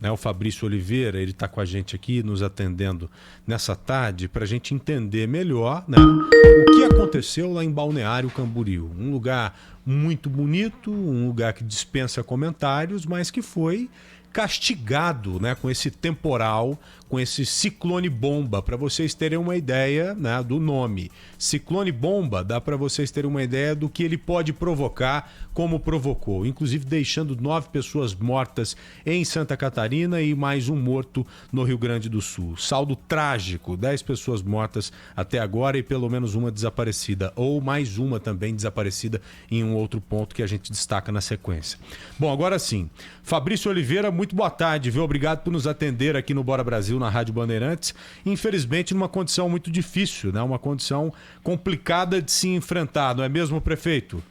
né? O Fabrício Oliveira, ele está com a gente aqui, nos atendendo nessa tarde, para a gente entender melhor, né, o que aconteceu lá em Balneário Camboriú. Um lugar muito bonito, um lugar que dispensa comentários, mas que foi castigado, né, com esse temporal, com esse ciclone bomba, para vocês terem uma ideia, né, do nome. Ciclone bomba dá para vocês terem uma ideia do que ele pode provocar, como provocou, inclusive deixando 9 pessoas mortas em Santa Catarina e mais um morto no Rio Grande do Sul. Saldo trágico, 10 pessoas mortas até agora e pelo menos uma desaparecida, ou mais uma também desaparecida em um outro ponto que a gente destaca na sequência. Bom, agora sim, Fabrício Oliveira, muito boa tarde, viu? Obrigado por nos atender aqui no Bora Brasil, na Rádio Bandeirantes. Infelizmente, numa condição muito difícil, né? Uma condição complicada de se enfrentar, não é mesmo, prefeito?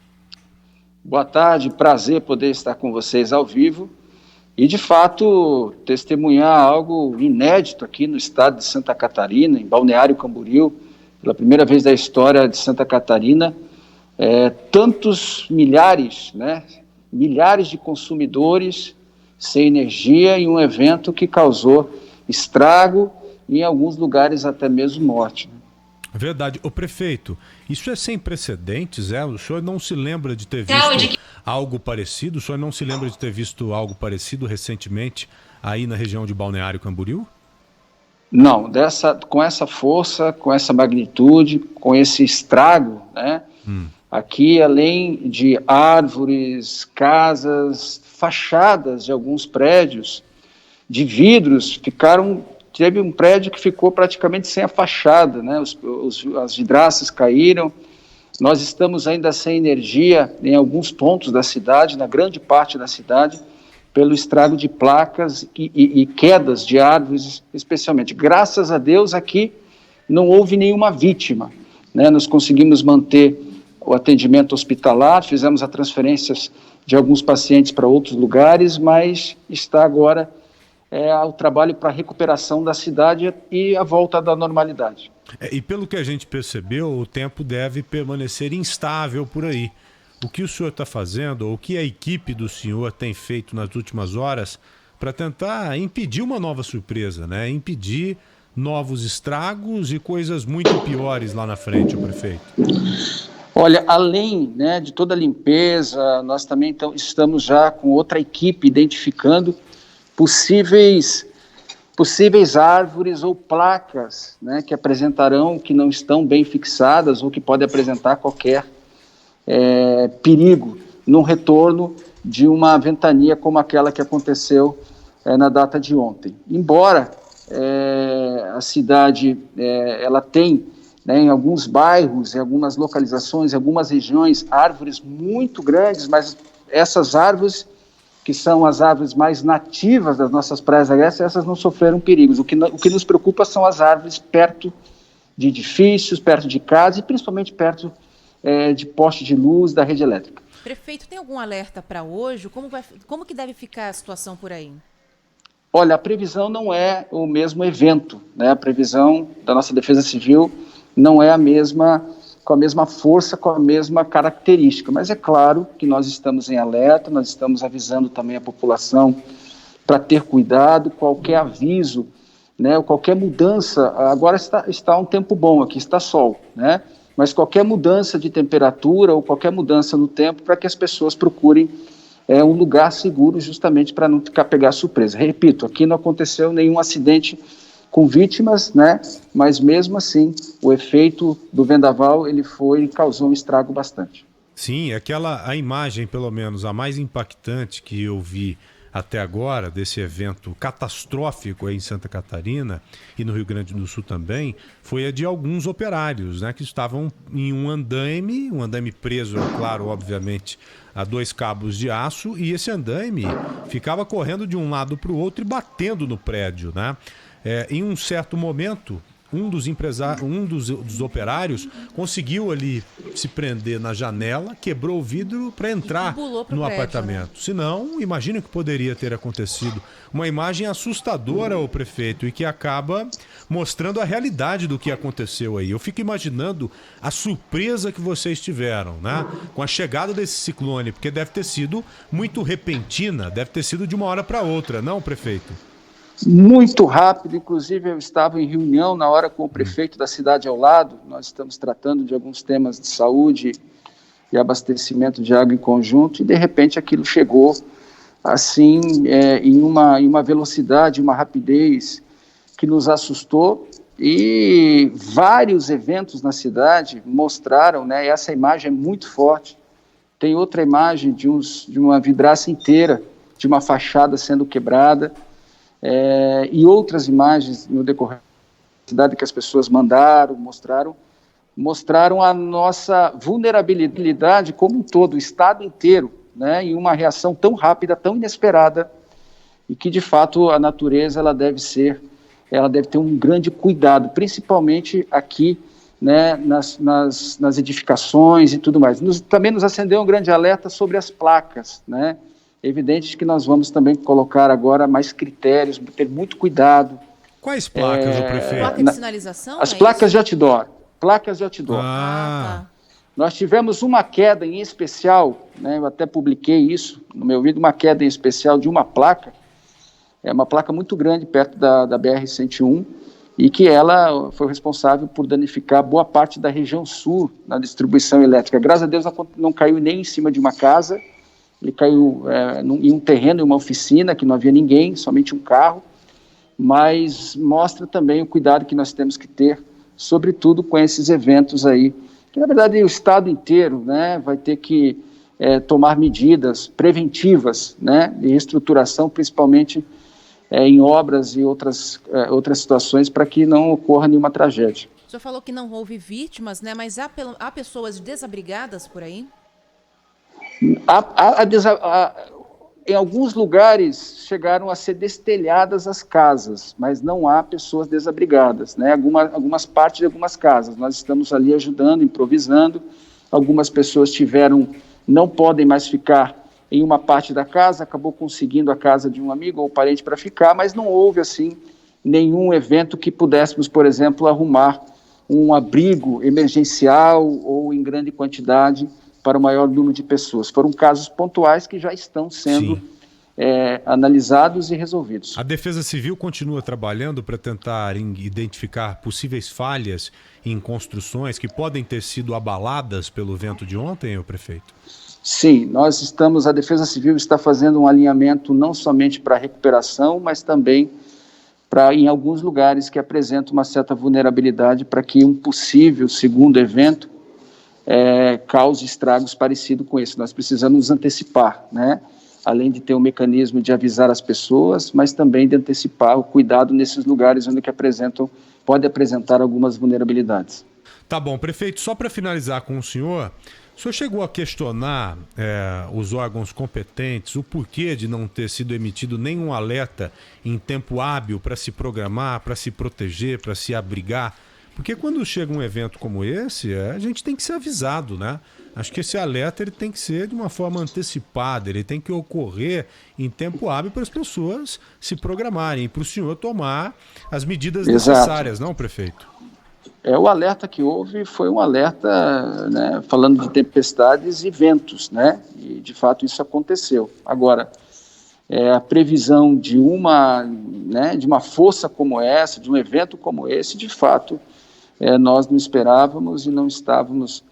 Boa tarde, prazer poder estar com vocês ao vivo e, de fato, testemunhar algo inédito aqui no estado de Santa Catarina, em Balneário Camboriú, pela primeira vez da história de Santa Catarina, tantos milhares, né? Milhares de consumidores sem energia em um evento que causou estrago e, em alguns lugares, até mesmo morte. Verdade. Ô prefeito, isso é sem precedentes, é? O senhor não se lembra de ter visto algo parecido? O senhor não se lembra de ter visto algo parecido recentemente aí na região de Balneário Camboriú? Não, com essa força, com essa magnitude, com esse estrago, né? Aqui, além de árvores, casas, fachadas de alguns prédios, de vidros, teve um prédio que ficou praticamente sem a fachada, né? As vidraças caíram. Nós estamos ainda sem energia em alguns pontos da cidade, na grande parte da cidade, pelo estrago de placas e quedas de árvores, especialmente. Graças a Deus, aqui não houve nenhuma vítima, né? Nós conseguimos manter o atendimento hospitalar, fizemos as transferências de alguns pacientes para outros lugares, mas está agora o trabalho para a recuperação da cidade e a volta da normalidade. E pelo que a gente percebeu, o tempo deve permanecer instável por aí. O que o senhor está fazendo, ou o que a equipe do senhor tem feito nas últimas horas para tentar impedir uma nova surpresa, né? Impedir novos estragos e coisas muito piores lá na frente, o prefeito? Olha, além, né, de toda a limpeza, nós também estamos já com outra equipe identificando possíveis árvores ou placas, né, que não estão bem fixadas ou que podem apresentar qualquer perigo no retorno de uma ventania como aquela que aconteceu na data de ontem. Embora a cidade ela tem, né, em alguns bairros, em algumas localizações, em algumas regiões, árvores muito grandes, mas essas árvores, que são as árvores mais nativas das nossas praias agrícolas, essas não sofreram perigos. O que nos preocupa são as árvores perto de edifícios, perto de casas e principalmente perto de poste de luz da rede elétrica. Prefeito, tem algum alerta para hoje? Como que deve ficar a situação por aí? Olha, a previsão não é o mesmo evento, né? A previsão da nossa Defesa Civil não é a mesma, com a mesma força, com a mesma característica, mas é claro que nós estamos em alerta, nós estamos avisando também a população para ter cuidado, qualquer aviso, né, qualquer mudança, agora está um tempo bom aqui, está sol, né, mas qualquer mudança de temperatura ou qualquer mudança no tempo para que as pessoas procurem um lugar seguro justamente para não pegar surpresa. Repito, aqui não aconteceu nenhum acidente com vítimas, né? Mas mesmo assim, o efeito do vendaval causou um estrago bastante. Sim, a imagem, pelo menos, a mais impactante que eu vi até agora desse evento catastrófico aí em Santa Catarina e no Rio Grande do Sul também, foi a de alguns operários, né, que estavam em um andaime preso, claro, obviamente, a 2 cabos de aço, e esse andaime ficava correndo de um lado para o outro e batendo no prédio, né? Em um certo momento, dos operários conseguiu ali se prender na janela, quebrou o vidro para entrar no prédio, apartamento. Né? Senão, imagine o que poderia ter acontecido. Uma imagem assustadora, o prefeito, e que acaba mostrando a realidade do que aconteceu aí. Eu fico imaginando a surpresa que vocês tiveram, né? Com a chegada desse ciclone, porque deve ter sido muito repentina, deve ter sido de uma hora para outra, não, prefeito? Muito rápido, inclusive eu estava em reunião na hora com o prefeito da cidade ao lado, nós estamos tratando de alguns temas de saúde e abastecimento de água em conjunto, e de repente aquilo chegou assim, em uma velocidade, uma rapidez que nos assustou, e vários eventos na cidade mostraram, né, essa imagem é muito forte. Tem outra imagem de uma vidraça inteira, de uma fachada sendo quebrada, e outras imagens no decorrer da cidade que as pessoas mostraram a nossa vulnerabilidade como um todo, o estado inteiro, né, em uma reação tão rápida, tão inesperada, e que de fato a natureza ela deve ter um grande cuidado, principalmente aqui, né, nas edificações e tudo mais. Também nos acendeu um grande alerta sobre as placas, né? É evidente que nós vamos também colocar agora mais critérios, ter muito cuidado. Quais placas, o prefeito? Placa de sinalização? As placas de outdoor. Placas de outdoor. Tá. Nós tivemos uma queda em especial, né, eu até publiquei isso no meu vídeo, uma queda em especial de uma placa, uma placa muito grande perto da BR-101, e que ela foi responsável por danificar boa parte da região sul na distribuição elétrica. Graças a Deus não caiu nem em cima de uma casa, ele caiu em um terreno, em uma oficina, que não havia ninguém, somente um carro, mas mostra também o cuidado que nós temos que ter, sobretudo com esses eventos aí, que na verdade o estado inteiro, né, vai ter que tomar medidas preventivas, né, de reestruturação, principalmente em obras e outras situações, para que não ocorra nenhuma tragédia. O senhor falou que não houve vítimas, né, mas há pessoas desabrigadas por aí? Em alguns lugares chegaram a ser destelhadas as casas, mas não há pessoas desabrigadas, né? Algumas partes de algumas casas. Nós estamos ali ajudando, improvisando. Algumas pessoas não podem mais ficar em uma parte da casa, acabou conseguindo a casa de um amigo ou parente para ficar, mas não houve assim nenhum evento que pudéssemos, por exemplo, arrumar um abrigo emergencial ou em grande quantidade para o maior número de pessoas. Foram casos pontuais que já estão sendo analisados e resolvidos. A Defesa Civil continua trabalhando para tentar identificar possíveis falhas em construções que podem ter sido abaladas pelo vento de ontem, o prefeito? Sim, a Defesa Civil está fazendo um alinhamento não somente para a recuperação, mas também em alguns lugares que apresentam uma certa vulnerabilidade para que um possível segundo evento cause estragos parecidos com esse. Nós precisamos nos antecipar, né? Além de ter um mecanismo de avisar as pessoas, mas também de antecipar o cuidado nesses lugares onde pode apresentar algumas vulnerabilidades. Tá bom, prefeito, só para finalizar com o senhor chegou a questionar os órgãos competentes, o porquê de não ter sido emitido nenhum alerta em tempo hábil para se programar, para se proteger, para se abrigar? Porque quando chega um evento como esse, a gente tem que ser avisado, né? Acho que esse alerta ele tem que ser de uma forma antecipada, ele tem que ocorrer em tempo hábil para as pessoas se programarem e para o senhor tomar as medidas necessárias, não, prefeito? O alerta que houve foi um alerta, né, falando de tempestades e ventos, né? E de fato isso aconteceu. Agora, a previsão de uma força como essa, de um evento como esse, de fato, nós não esperávamos e não estávamos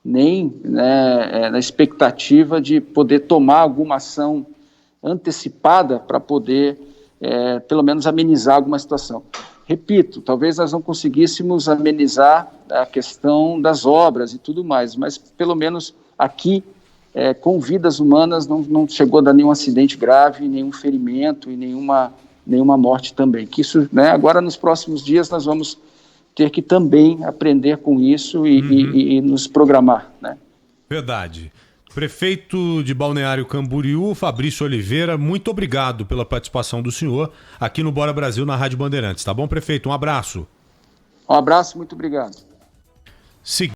nem na expectativa de poder tomar alguma ação antecipada para poder, pelo menos, amenizar alguma situação. Repito, talvez nós não conseguíssemos amenizar a questão das obras e tudo mais, mas pelo menos aqui, com vidas humanas, não chegou a dar nenhum acidente grave, nenhum ferimento e nenhuma morte também. Que isso, né, agora nos próximos dias nós vamos ter que também aprender com isso e nos programar, né? Verdade. Prefeito de Balneário Camboriú, Fabrício Oliveira, muito obrigado pela participação do senhor aqui no Bora Brasil, na Rádio Bandeirantes. Tá bom, prefeito? Um abraço. Um abraço, muito obrigado.